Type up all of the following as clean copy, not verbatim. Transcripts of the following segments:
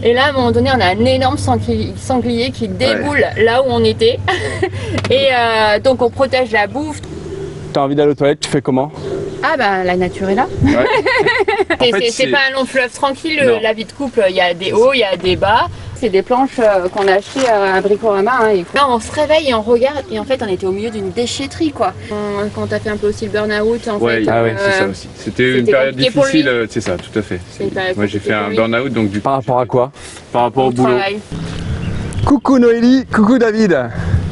Et là, à un moment donné, on a un énorme sanglier qui déboule là où on était. Et donc, on protège la bouffe. T'as envie d'aller aux toilettes, tu fais comment? Ah bah, la nature est là. Ouais. C'est pas un long fleuve tranquille, la vie de couple, il y a des hauts, il y a des bas. C'est des planches qu'on a achetées à Bricorama. Hein, et là, on se réveille et on regarde, et en fait, on était au milieu d'une déchetterie, quoi. Quand on a fait un peu aussi le burn-out, en fait. Ah ouais, c'est ça aussi. C'était une période difficile, c'est ça, tout à fait. Moi, j'ai fait un burn-out, donc du coup. Par rapport à quoi? Par rapport au boulot. Travail. Coucou Noélie, coucou David.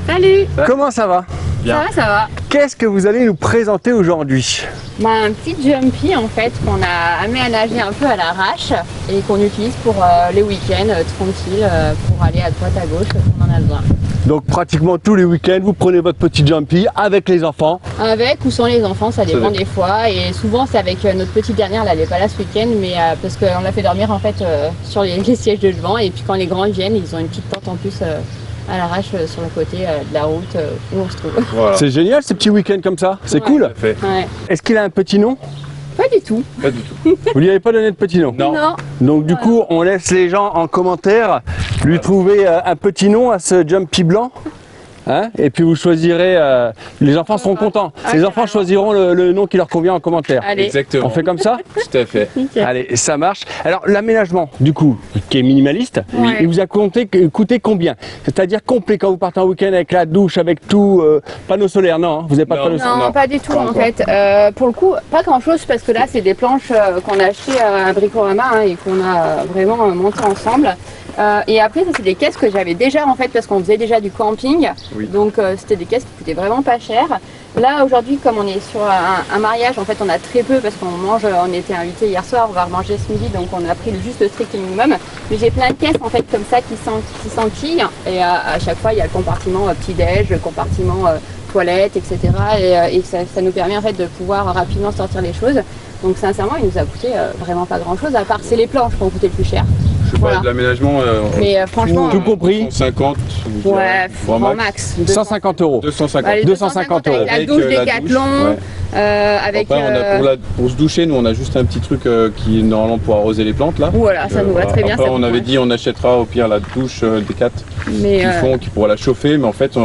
Salut. Comment ça va? Bien. Ça va. Qu'est-ce que vous allez nous présenter aujourd'hui? Bah, un petit jumpy en fait qu'on a aménagé un peu à l'arrache et qu'on utilise pour les week-ends tranquilles pour aller à droite à gauche quand on en a besoin. Donc pratiquement tous les week-ends, vous prenez votre petit jumpy avec les enfants? Avec ou sans les enfants, ça dépend des fois. Et souvent c'est avec notre petite dernière, là, elle n'est pas là ce week-end, mais parce qu'on l'a fait dormir en fait sur les sièges de devant. Et puis quand les grands viennent, ils ont une petite tente en plus à l'arrache sur le côté de la route où on se trouve. Voilà. C'est génial ces petits week-ends comme ça, c'est cool. Ouais. Est-ce qu'il a un petit nom? Pas du tout. Pas du tout. Vous lui avez pas donné de petit nom? Non. Donc du coup, on laisse les gens en commentaire lui trouver un petit nom à ce jumpy blanc. Hein, et puis vous choisirez, les enfants seront contents. Les enfants choisiront le nom qui leur convient en commentaire. Allez. Exactement. On fait comme ça? Tout à fait. Allez, ça marche. Alors l'aménagement, du coup, qui est minimaliste, il vous a coûté combien? C'est-à-dire complet quand vous partez en week-end avec la douche, avec tout, panneau solaire, non? Vous n'avez pas de panneau solaire? Non, pas du tout en fait. Pour le coup, pas grand-chose parce que là, c'est des planches qu'on a achetées à Bricorama et qu'on a vraiment montées ensemble. Et après, ça c'est des caisses que j'avais déjà en fait parce qu'on faisait déjà du camping. Donc c'était des caisses qui coûtaient vraiment pas cher. Là aujourd'hui, comme on est sur un mariage, en fait on a très peu parce qu'on mange, on était invités hier soir, on va remanger ce midi, donc on a pris juste le strict minimum. Mais j'ai plein de caisses en fait comme ça qui s'enquillent et à chaque fois il y a le compartiment petit-déj, le compartiment toilette, etc. Et ça nous permet en fait de pouvoir rapidement sortir les choses. Donc sincèrement, il nous a coûté vraiment pas grand-chose, à part c'est les planches qui ont coûté le plus cher. Je sais pas, de l'aménagement, mais franchement, tout compris, 150, ouais, grand max. 150 euros. 250. Allez, 250 euros. Avec la douche Décathlon, avec. Après, pour se doucher, nous on a juste un petit truc qui est normalement pour arroser les plantes là. Voilà, ça nous va très bien. Après, on avait dit on achètera au pire la douche Décat qui pourra la chauffer, mais en fait,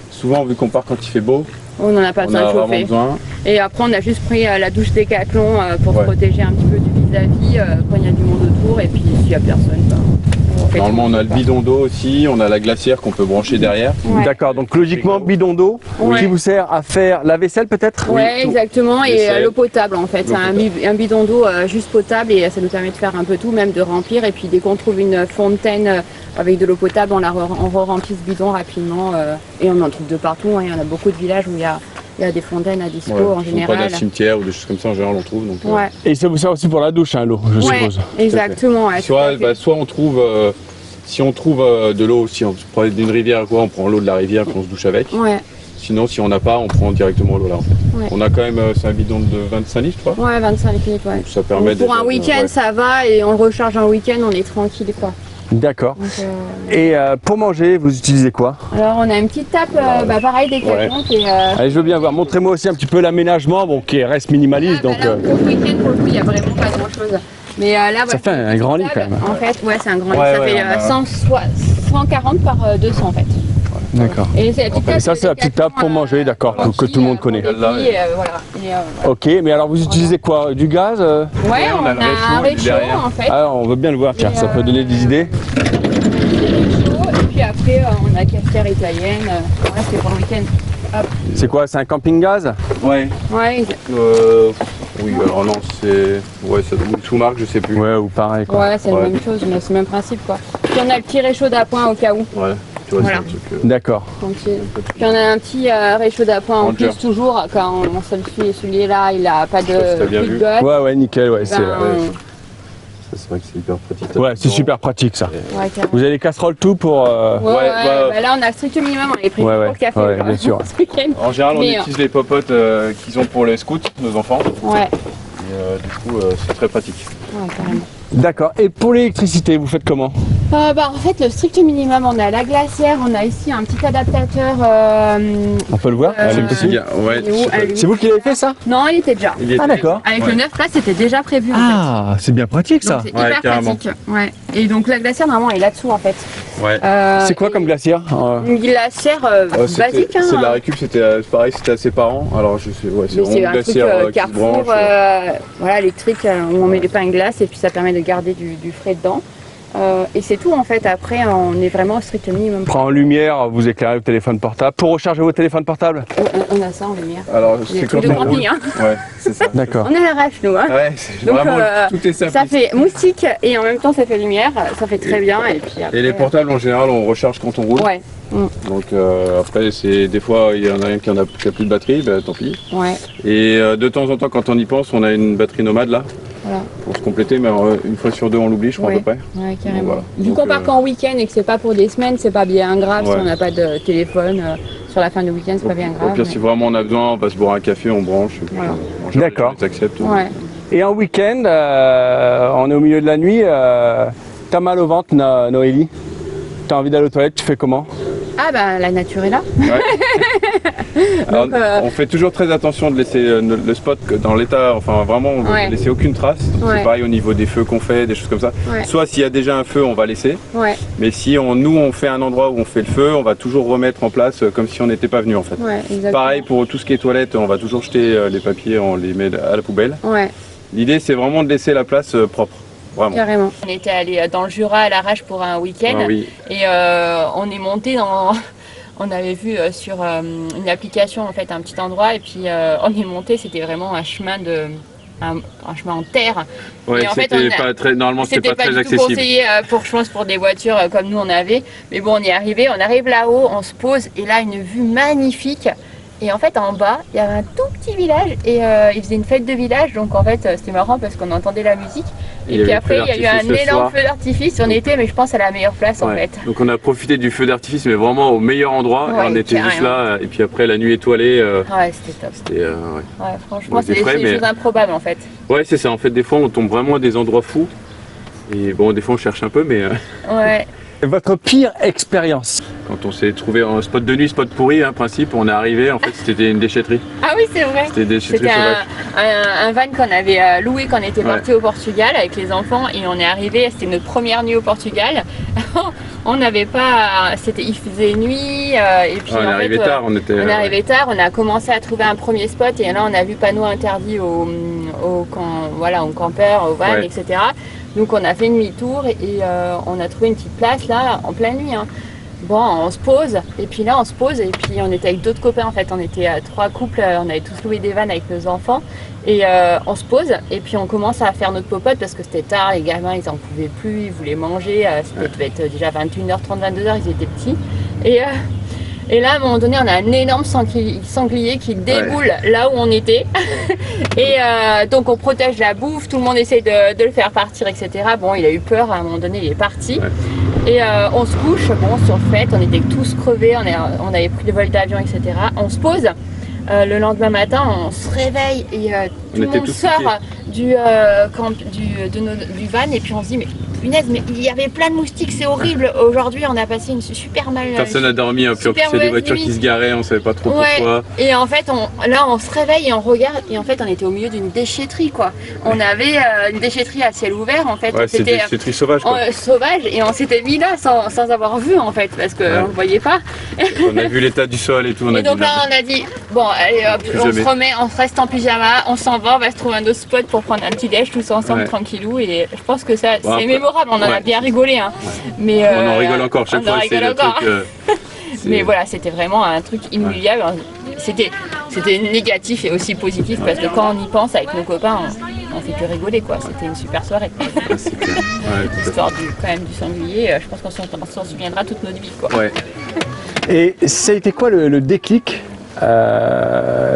souvent vu qu'on part quand il fait beau, on n'en a pas besoin de chauffer. Et après, on a juste pris la douche Décathlon pour se protéger un petit peu du vis-à-vis quand il y a du monde autour et puis s'il n'y a personne. Normalement, on a le bidon d'eau aussi, on a la glacière qu'on peut brancher derrière. D'accord, donc logiquement, bidon d'eau qui vous sert à faire la vaisselle peut-être? Oui, exactement, et l'eau potable en fait. Un bidon d'eau juste potable et ça nous permet de faire un peu tout, même de remplir. Et puis dès qu'on trouve une fontaine avec de l'eau potable, on re-remplit ce bidon rapidement. Et on en trouve de partout, hein. Il y en a beaucoup de villages où il y a des fontaines à dispo en général. Pas d'un cimetière ou des choses comme ça, en général on trouve. Donc, Et ça vous sert aussi pour la douche, hein, l'eau, je suppose. Exactement. Soit on trouve, si on trouve de l'eau, si on prend d'une rivière, on prend l'eau de la rivière qu'on se douche avec. Sinon, si on n'a pas, on prend directement l'eau là en fait. On a quand même, c'est un bidon de 25 litres, je crois. Ouais, 25 litres, ouais. Ça permet pour un week-end, ça va, et on le recharge un week-end, on est tranquille, quoi. D'accord. Et pour manger, vous utilisez quoi? Alors on a une petite tape, pareil, Décathlon. Allez, je veux bien voir. Montrez-moi aussi un petit peu l'aménagement, bon, qui reste minimaliste. Donc, là, pour le week-end, pour le coup, il n'y a vraiment pas grand-chose. Mais là, ça fait un grand lit quand même. En fait, c'est un grand lit. Ça fait 140 par 200 en fait. D'accord. Et ça, c'est la petite table pour mager, d'accord, que tout le monde connaît. Ok, mais alors vous utilisez quoi? Du gaz? Ouais, on a un réchaud en fait. Alors, on veut bien le voir, tiens, ça peut donner des idées. Et puis après, on a cafetière italienne. Voilà, c'est pour le week-end. C'est quoi? C'est un camping-gaz? Ouais. Oui, alors non, c'est. Ouais, c'est une sous-marque, je sais plus. Ouais, ou pareil quoi. Ouais, c'est la même chose, mais c'est le même principe quoi. Puis on a le petit réchaud d'appoint au cas où. Ouais. Voilà. D'accord. Puis on a un petit réchaud d'appoint en plus toujours quand celui-là il a pas de gaz. Ouais, nickel, ouais. C'est vrai que c'est hyper pratique. Ouais, c'est super pratique ça. Vous avez les casseroles tout pour. Là on a le strict minimum, on est pris pour le café. Ouais, bien sûr. En général, on utilise les popotes qu'ils ont pour les scouts, nos enfants. Ouais. Et du coup, c'est très pratique. Ouais, carrément. D'accord. Et pour l'électricité, vous faites comment? En fait, le strict minimum, on a la glacière, on a ici un petit adaptateur. On peut le voir? C'est vous qui l'avez fait ça? Non, il était déjà. Ah d'accord. Avec le 9 là, c'était déjà prévu. Ah, c'est bien pratique ça. C'est hyper pratique. Ouais. Et donc la glacière normalement est là-dessous en fait. Ouais. C'est quoi comme glacière? Une glacière basique. C'est de la Hein. récup, c'était pareil, c'était à ses parents. Alors je sais, ouais, c'est C'est vraiment un une truc glacière qui se Carrefour, branche. voilà, électrique, où on met des pains de glace et puis ça permet de garder du frais dedans. Et c'est tout en fait, après on est vraiment au strict minimum. Après en lumière, vous éclairez le téléphone portable. Pour recharger vos téléphones portables? On a ça en lumière. Alors C'est c'est trucs quand de on roule. camping, hein. Ouais, c'est ça. D'accord. On est à l'arrache nous. Hein. Ouais, c'est Donc, vraiment tout est simple. Ça fait moustique et en même temps ça fait lumière, ça fait très bien. Et puis après, Et les portables en général on recharge quand on roule. Ouais. Donc après c'est des fois il y en a un qui a plus de batterie, ben, tant pis. Ouais. Et de temps en temps quand on y pense on a une batterie nomade là. Voilà. Pour se compléter, mais une fois sur deux on l'oublie je crois à peu près. Ouais, carrément. Donc, voilà. Du coup, Donc, on part qu'en week-end et que c'est pas pour des semaines, c'est pas bien grave. Ouais. Si on n'a pas de téléphone sur la fin du week-end, c'est pas bien grave. Au pire, si vraiment on a besoin, on va se boire un café, on branche. Et puis, Voilà. on charge, D'accord. ils acceptent. Ouais. Et en week-end, on est au milieu de la nuit, t'as mal au ventre, Noélie? T'as envie d'aller aux toilettes, tu fais comment? Ah bah la nature est là. Ouais. Alors, Donc, on fait toujours très attention de laisser le spot dans l'état, enfin vraiment on Ouais. ne laisser aucune trace. Ouais. C'est pareil au niveau des feux qu'on fait, des choses comme ça. Ouais. Soit s'il y a déjà un feu, on va laisser. Ouais, Mais si nous on fait un endroit où on fait le feu, on va toujours remettre en place comme si on n'était pas venu en fait. ouais, exactement. Pareil pour tout ce qui est toilette, on va toujours jeter les papiers, on les met à la poubelle. Ouais, L'idée c'est vraiment de laisser la place propre. Vraiment. carrément. On était allé dans le Jura à l'arrache pour un week-end Ah oui. et on est monté dans. On avait vu sur une application en fait un petit endroit et puis on est monté, c'était vraiment un chemin un chemin en terre. Ouais, Et en fait, c'était pas très, normalement c'était pas très du tout accessible. conseillé je pense pour des voitures comme nous on avait. Mais bon, on y est arrivé, on arrive là-haut, on se pose et là une vue magnifique. Et en fait en bas, il y avait un tout petit village et ils faisaient une fête de village, donc en fait c'était marrant parce qu'on entendait la musique. Il y Et puis avait après le feu il y a eu un d'artifice le énorme soir. feu d'artifice, on était mais je pense à la meilleure place en Ouais. fait. Donc on a profité du feu d'artifice mais vraiment au meilleur endroit. Ouais, Et on était juste carrément. là et puis après la nuit étoilée. Ouais, c'était top. C'était, ouais. Ouais, franchement, Ouais, c'est c'est frais, des mais- choses improbables en fait. Ouais, c'est ça. En fait des fois on tombe vraiment à des endroits fous. Et bon des fois on cherche un peu mais Ouais. Et votre pire expérience? quand on s'est trouvé en spot de nuit, spot pourri, hein, principe, on est arrivé, en fait c'était une déchetterie. Ah oui, c'est vrai. C'était une déchetterie C'était sauvage. un van qu'on avait loué quand on était Ouais. parti au Portugal avec les enfants et on est arrivé, c'était notre première nuit au Portugal. On n'avait pas, il faisait nuit et puis Ah, on est en arrivé fait, tard, on était. on est arrivé tard, on a commencé à trouver un premier spot et là on a vu panneau interdit aux campeurs, aux vannes, Ouais. etc. Donc on a fait demi-tour et on a trouvé une petite place là en pleine nuit. Hein. Bon, on se pose et puis là on se pose et puis on était avec d'autres copains en fait, on était trois couples, on avait tous loué des vannes avec nos enfants et on se pose et puis on commence à faire notre popote parce que c'était tard, les gamins ils en pouvaient plus, ils voulaient manger, c'était devait être déjà 21h30, 22h, ils étaient petits et là à un moment donné on a un énorme sanglier qui déboule là où on était et donc on protège la bouffe, tout le monde essaye de le faire partir etc. Bon il a eu peur, à un moment donné il est parti. Ouais. Et on se couche, bon sur le fait, on était tous crevés, on avait pris le vol d'avion, etc. On se pose, le lendemain matin, on se réveille et tout le était monde tous sort du van et puis on se dit mais punaise, mais il y avait plein de moustiques, c'est horrible. Aujourd'hui on a passé une super mal. Personne n'a dormi, hein, puis en plus super il y a des mauvaise voitures nuit. qui se garaient, on savait pas trop Ouais. pourquoi. Et en fait, là, on se réveille et on regarde. Et en fait, on était au milieu d'une déchetterie, quoi. On avait une déchetterie à ciel ouvert, en fait. Ouais, c'est des C'était déchetteries sauvages quoi. sauvage et on s'était mis là sans avoir vu, en fait, parce qu'on Ouais. ne le voyait pas. On a vu l'état du sol et tout, on a Et dit donc là, merde. on a dit, bon, allez hop, Plus on jamais. se remet, on se reste en pyjama, on s'en va, on va se trouver un autre spot pour prendre un petit déj tous ensemble, Ouais. tranquillou. Et je pense que ça, Bon, c'est après- mémorable, on en a ouais. bien rigolé. Hein. Mais, On en rigole encore, chaque on en fois c'est rigole le encore. truc. Mais voilà, c'était vraiment un truc inoubliable. C'était négatif et aussi positif parce que quand on y pense avec nos copains, on fait que rigoler quoi. C'était une super soirée. C'est clair. Ouais, tout à fait. L'histoire quand même du sanglier, je pense qu'on s'en souviendra toute notre vie quoi. Ouais. Et ça a été quoi le déclic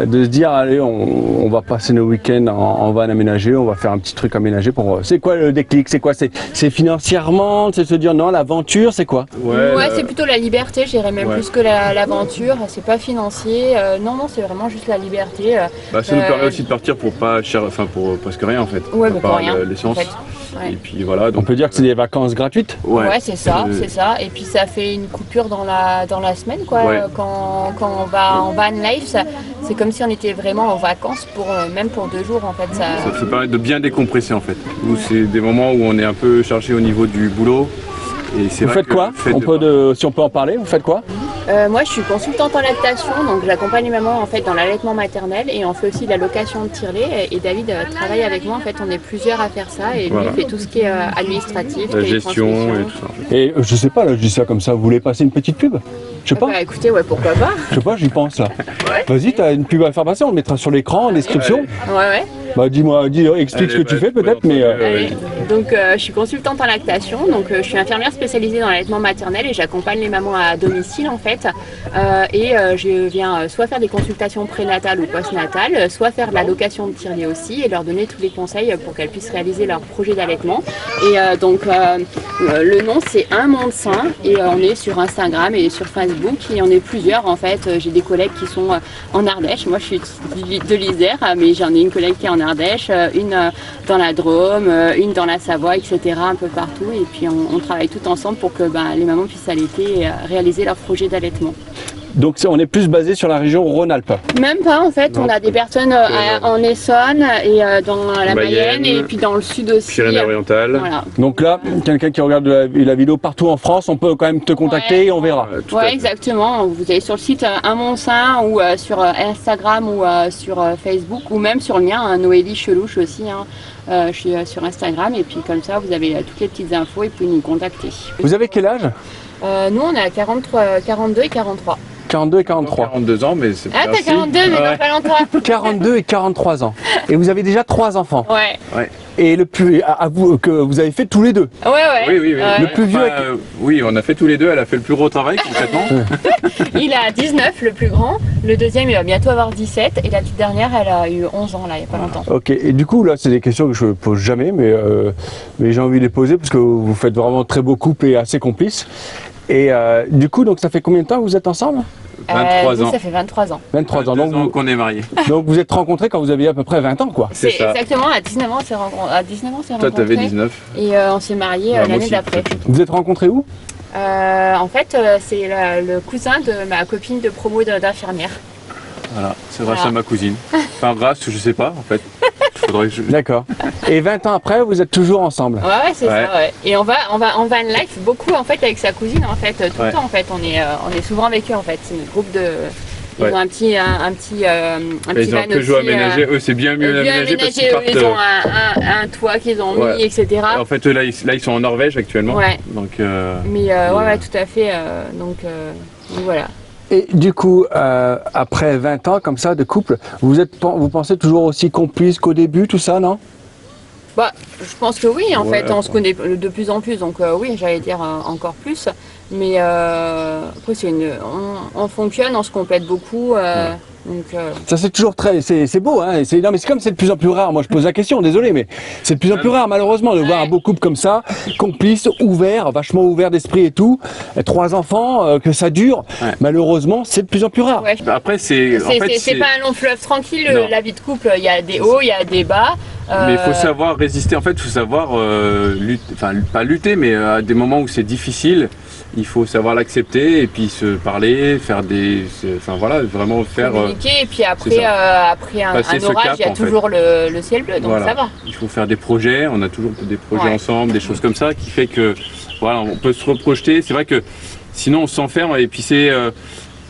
de se dire allez on va passer nos week-ends en van aménagé, on va faire un petit truc aménagé pour... C'est quoi le déclic? C'est quoi? C'est financièrement? C'est se dire non l'aventure? C'est quoi? Ouais, c'est plutôt la liberté, j'irais même Ouais. plus que l'aventure. C'est pas financier. Non, c'est vraiment juste la liberté. Bah, ça nous permet aussi de partir pour pas cher, enfin pour presque rien en fait. Ouais, À mais part pour rien. l'essence. En fait. Ouais. Et puis voilà. On Donc peut dire que c'est des vacances gratuites? Ouais, c'est ça, Euh, c'est ça. Et puis ça fait une coupure dans la semaine, quoi. Ouais. Quand on va en van life, c'est comme si on était vraiment en vacances, même pour 2 jours en fait. Ça permet de bien décompresser en fait. Nous, c'est des moments où on est un peu chargé au niveau du boulot. Et vous faites quoi? Si on peut en parler, vous faites quoi? Moi je suis consultante en lactation, donc j'accompagne les mamans en fait dans l'allaitement maternel et on fait aussi de la location de tire-lait et David travaille avec moi, en fait on est plusieurs à faire ça et lui il fait tout ce qui est administratif, la gestion et tout ça. Et je sais pas, là je dis ça comme ça, vous voulez passer une petite pub? Je sais pas. Bah écoutez, ouais, pourquoi pas. Je sais pas, j'y pense là. Ouais. Vas-y, t'as une pub à faire passer, on le mettra sur l'écran en description. Ouais. Bah dis-moi, explique ce que tu fais peut-être, mais... Donc je suis consultante en lactation, donc je suis infirmière spécialisée dans l'allaitement maternel et j'accompagne les mamans à domicile en fait. Je viens soit faire des consultations prénatales ou postnatales, soit faire de la location de tire-lait aussi et leur donner tous les conseils pour qu'elles puissent réaliser leur projet d'allaitement. Et le nom c'est Un Monde Sain et on est sur Instagram et sur Facebook et on est plusieurs en fait. J'ai des collègues qui sont en Ardèche, moi je suis de l'Isère mais j'en ai une collègue qui est en Ardèche, une dans la Drôme, une dans la Savoie, etc. un peu partout et puis on travaille tout ensemble pour que les mamans puissent allaiter et réaliser leur projet d'allaitement. Donc on est plus basé sur la région Rhône-Alpes? Même pas en fait, on a des personnes en Essonne et dans la Mayenne et puis dans le sud aussi. Pyrénées-Orientales. Voilà. Donc là, quelqu'un qui regarde la vidéo partout en France, on peut quand même te contacter et on verra. Ouais, exactement. Vous allez sur le site Un Monde Sain ou sur Instagram ou sur Facebook ou même sur le mien, Noélie Chelouche aussi. Je suis sur Instagram et puis comme ça vous avez toutes les petites infos et puis nous contacter. Vous avez quel âge? Nous on a 42 et 43. 42 et 43. 42 ans, mais c'est pas. Ah, t'as 42, mais dans pas longtemps. 42 et 43 ans. Et vous avez déjà 3 enfants. Ouais. Et le plus, que vous avez fait tous les deux. Ouais. Oui. Le plus vieux. Oui, on a fait tous les deux. Elle a fait le plus gros travail concrètement. Il a 19, le plus grand. Le deuxième, il va bientôt avoir 17. Et la petite dernière, elle a eu 11 ans là, il n'y a pas longtemps. Ok. Et du coup, là, c'est des questions que je pose jamais, mais j'ai envie de les poser parce que vous faites vraiment très beau couple et assez complices. Et du coup, donc ça fait combien de temps que vous êtes ensemble? 23 ans. Ça fait 23 ans. 23 ans. Donc qu'on est mariés. Donc vous êtes rencontrés quand vous aviez à peu près 20 ans, quoi. C'est exactement, à 19 ans, on s'est rencontrés. Toi, t'avais 19. Et on s'est mariés l'année d'après. Vous êtes rencontrés où? En fait, c'est le cousin de ma copine de promo d'infirmière. Voilà, c'est grâce à ma cousine. Enfin, grâce, je sais pas, en fait. D'accord. Et 20 ans après, vous êtes toujours ensemble? Ouais, c'est ça, ouais. Et on va en van life beaucoup, en fait, avec sa cousine, en fait, tout le temps, en fait. On est souvent avec eux, en fait. C'est notre groupe de... Ils ont un petit ils ont un Peugeot aménagé, eux c'est bien mieux aménagé parce qu'ils partent... Ils ont un toit qu'ils ont mis, etc. En fait, là ils sont en Norvège actuellement. Ouais. Donc, mais ouais, tout à fait. Donc voilà. Et du coup, après 20 ans comme ça de couple, vous pensez toujours aussi complice qu'au début, tout ça, non? Bah, je pense que oui, en fait, on se connaît de plus en plus, donc oui, j'allais dire encore plus. Mais après, on fonctionne, on se complète beaucoup. Donc, ça c'est toujours c'est beau, hein. Non mais c'est comme c'est de plus en plus rare. Moi je pose la question, désolé, mais c'est de plus en plus rare malheureusement de voir un beau couple comme ça, complice, ouvert, vachement ouvert d'esprit et tout, 3 enfants, que ça dure. Malheureusement, c'est de plus en plus rare. Ouais. Après c'est pas un long fleuve tranquille. La vie de couple, il y a des hauts, il y a des bas. Mais il faut savoir résister. En fait, il faut savoir pas lutter, mais à des moments où c'est difficile. Il faut savoir l'accepter et puis se parler, vraiment faire... communiquer et puis après un orage, il y a toujours le ciel bleu, donc ça va. Il faut faire des projets, on a toujours des projets ensemble, des choses comme ça qui fait que, voilà, on peut se reprojeter. C'est vrai que sinon on s'enferme et puis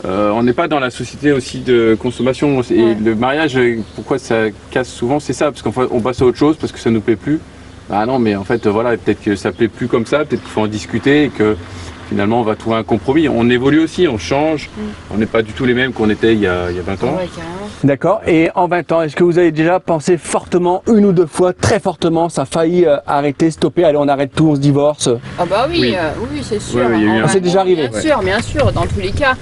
on n'est pas dans la société aussi de consommation. Et le mariage, pourquoi ça casse souvent, c'est ça, parce qu'en fait on passe à autre chose parce que ça nous plaît plus. Ah non, mais en fait, voilà, peut-être que ça plaît plus comme ça, peut-être qu'il faut en discuter et que finalement on va trouver un compromis. On évolue aussi, on change, on n'est pas du tout les mêmes qu'on était il y a 20 ans. Ouais, d'accord, et en 20 ans, est-ce que vous avez déjà pensé fortement, 1 ou 2 fois, très fortement, ça a failli arrêter, stopper, allez on arrête tout, on se divorce? Ah bah oui, oui c'est sûr. C'est déjà arrivé. Bien sûr, dans tous les cas,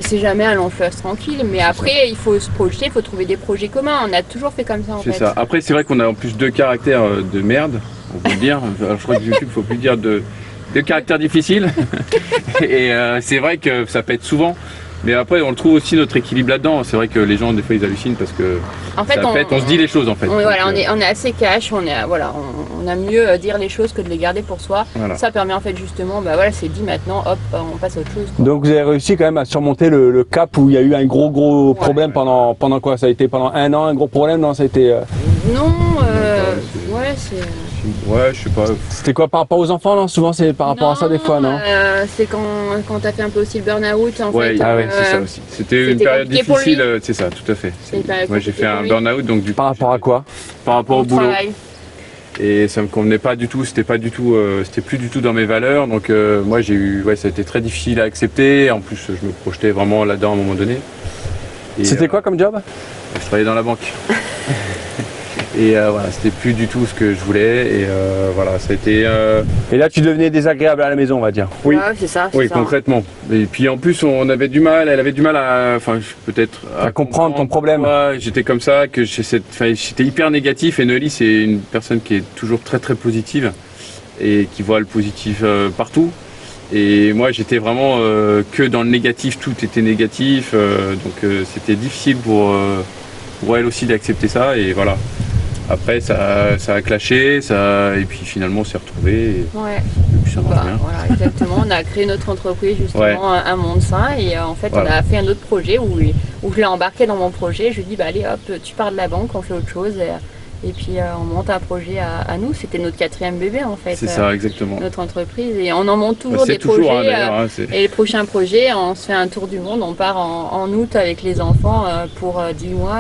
c'est jamais un long fleuve tranquille, mais après il faut se projeter, il faut trouver des projets communs, on a toujours fait comme ça en fait. C'est ça, après c'est vrai qu'on a en plus 2 caractères de merde, on peut le dire, alors, je crois que YouTube, il ne faut plus dire de caractères difficiles et c'est vrai que ça pète souvent, mais après on le trouve aussi notre équilibre là-dedans. C'est vrai que les gens des fois ils hallucinent parce que en fait, ça pète, on se dit les choses en fait. On est assez cash, on est on aime mieux dire les choses que de les garder pour soi. Voilà. Ça permet en fait justement, bah voilà, c'est dit maintenant, hop, on passe à autre chose, quoi. Donc vous avez réussi quand même à surmonter le cap où il y a eu un gros problème pendant quoi? Ça a été pendant 1 an un gros problème? Non, ça a été... Non, ouais, c'est... Ouais, je sais pas. C'était quoi par rapport aux enfants? Non, souvent c'est par rapport à ça des fois, non? C'est quand t'as fait un peu aussi le burn-out en ouais, fait. Ah ouais, c'est ça aussi. C'était une période difficile, c'est ça, tout à fait. Moi j'ai fait un burn-out, donc du coup... Par rapport à quoi? Par rapport au boulot. Travail. Et ça me convenait pas du tout, c'était plus du tout dans mes valeurs, donc moi ça a été très difficile à accepter. En plus, je me projetais vraiment là-dedans à un moment donné. C'était quoi comme job? Je travaillais dans la banque. Et voilà, c'était plus du tout ce que je voulais. Et voilà, ça a été. Et là, tu devenais désagréable à la maison, on va dire. Oui, c'est ça. Oui, concrètement. Et puis en plus, elle avait du mal à, enfin, peut-être à comprendre ton problème. Ouais, j'étais comme ça, que j'étais hyper négatif. Et Noélie, c'est une personne qui est toujours très très positive et qui voit le positif partout. Et moi, j'étais vraiment que dans le négatif, tout était négatif. Donc c'était difficile pour elle aussi d'accepter ça. Et voilà. Après, ça a clashé, et puis finalement, on s'est retrouvés. Ouais. Et puis ça marche bien. Voilà, exactement. On a créé notre entreprise, justement, Un Monde Sain. Et en fait, on a fait un autre projet où je l'ai embarqué dans mon projet. Je lui ai dit, bah, allez, hop, tu pars de la banque, on fait autre chose. Et puis, on monte un projet à nous. C'était notre 4e bébé, en fait. C'est ça, exactement. Notre entreprise. Et on en monte toujours des projets. Et les prochains projets, on se fait un tour du monde. On part en août avec les enfants pour 10 mois.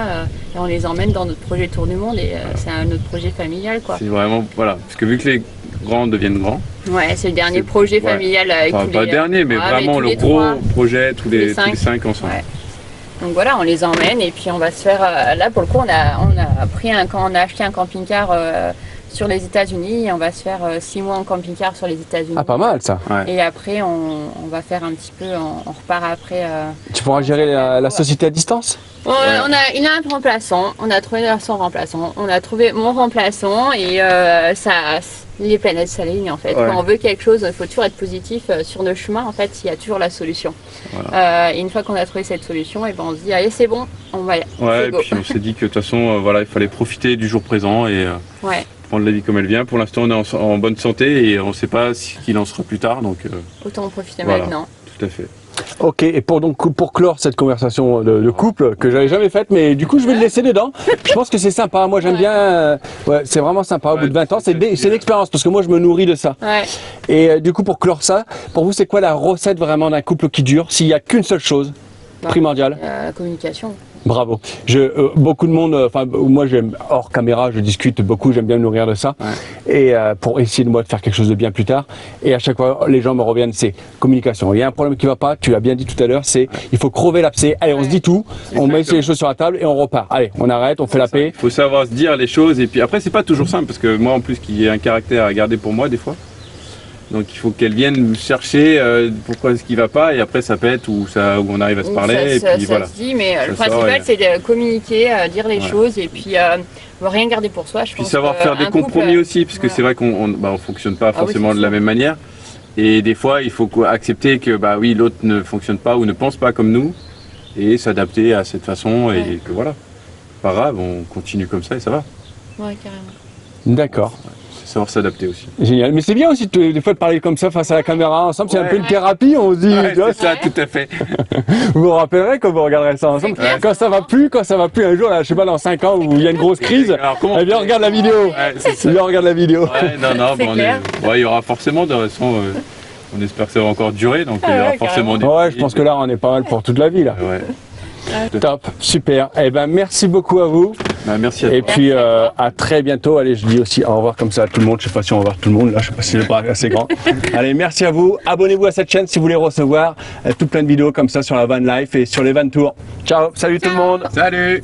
Et on les emmène dans notre projet Tour du Monde. Et c'est notre projet familial, quoi. C'est vraiment, voilà. Parce que vu que les grands deviennent grands. Ouais, c'est le dernier projet familial avec enfin, pas le dernier, mais vraiment le gros projet, tous les 5 ensemble. Ouais. Donc voilà, on les emmène et puis on va se faire. Là, pour le coup, on a acheté un camping-car sur les États-Unis et on va se faire 6 mois en camping-car sur les États-Unis. Ah, pas mal ça. Ouais. Et après, on va faire un petit peu, on repart après. Tu pourras gérer la société à distance? Il a un remplaçant, on a trouvé son remplaçant, on a trouvé mon remplaçant et les planètes s'alignent en fait. Ouais. Quand on veut quelque chose, il faut toujours être positif sur le chemin. En fait, il y a toujours la solution. Voilà. Et une fois qu'on a trouvé cette solution, et ben on se dit allez c'est bon, on va y aller. Ouais, et puis on s'est dit que de toute façon, voilà, il fallait profiter du jour présent et prendre la vie comme elle vient. Pour l'instant, on est en bonne santé et on ne sait pas ce qu'il en sera plus tard, donc autant en profiter maintenant. Tout à fait. Ok, et pour clore cette conversation de couple que j'avais jamais faite, mais du coup je vais le laisser dedans. Je pense que c'est sympa, moi j'aime bien, c'est vraiment sympa au bout de 20 ans, c'est l'expérience parce que moi je me nourris de ça. Ouais. Et du coup pour clore ça, pour vous c'est quoi la recette vraiment d'un couple qui dure s'il n'y a qu'une seule chose primordiale? La communication. Bravo. Beaucoup de monde, moi j'aime hors caméra, je discute beaucoup, j'aime bien me nourrir de ça. Ouais. Et pour essayer de faire quelque chose de bien plus tard. Et à chaque fois, les gens me reviennent, c'est communication. Il y a un problème qui va pas, tu l'as bien dit tout à l'heure, c'est il faut crever l'abcès. Allez, on se dit tout, on met les choses sur la table et on repart. Allez, on arrête, on fait la paix. Il faut savoir se dire les choses et puis après c'est pas toujours simple parce que moi en plus qui ai un caractère à garder pour moi des fois. Donc il faut qu'elle vienne me chercher pourquoi est-ce qu'il va pas et après ça pète ou on arrive à se parler ça se dit, mais le principal c'est de communiquer, dire les choses et puis rien garder pour soi. Puis savoir faire des compromis aussi parce que c'est vrai qu'on fonctionne pas forcément de la même manière et des fois il faut accepter que l'autre ne fonctionne pas ou ne pense pas comme nous et s'adapter à cette façon et que voilà, pas grave, on continue comme ça et ça va. Ouais, carrément. D'accord. Savoir s'adapter aussi. Génial, mais c'est bien aussi des fois de parler comme ça face à la caméra ensemble, c'est un peu une thérapie, on se dit. C'est ça, tout à fait. Vous vous rappellerez quand vous regarderez ça ensemble. Quand ça va plus un jour, là, je sais pas, dans 5 ans où il y a une grosse crise, eh bien on regarde la vidéo. On regarde la vidéo. Ouais, non, il y aura forcément de façon, on espère que ça va encore durer, donc il y aura forcément des. Ouais, je pense que là on est pas mal pour toute la vie là. Ouais. Top, super. Eh ben merci beaucoup à vous. Merci à toi. Et puis à très bientôt. Allez, je dis aussi au revoir comme ça à tout le monde. Je sais pas si on va voir tout le monde là, je sais pas si c'est pas assez grand. Allez, merci à vous. Abonnez-vous à cette chaîne si vous voulez recevoir tout plein de vidéos comme ça sur la van life et sur les van tours. Ciao, salut tout le monde. Salut.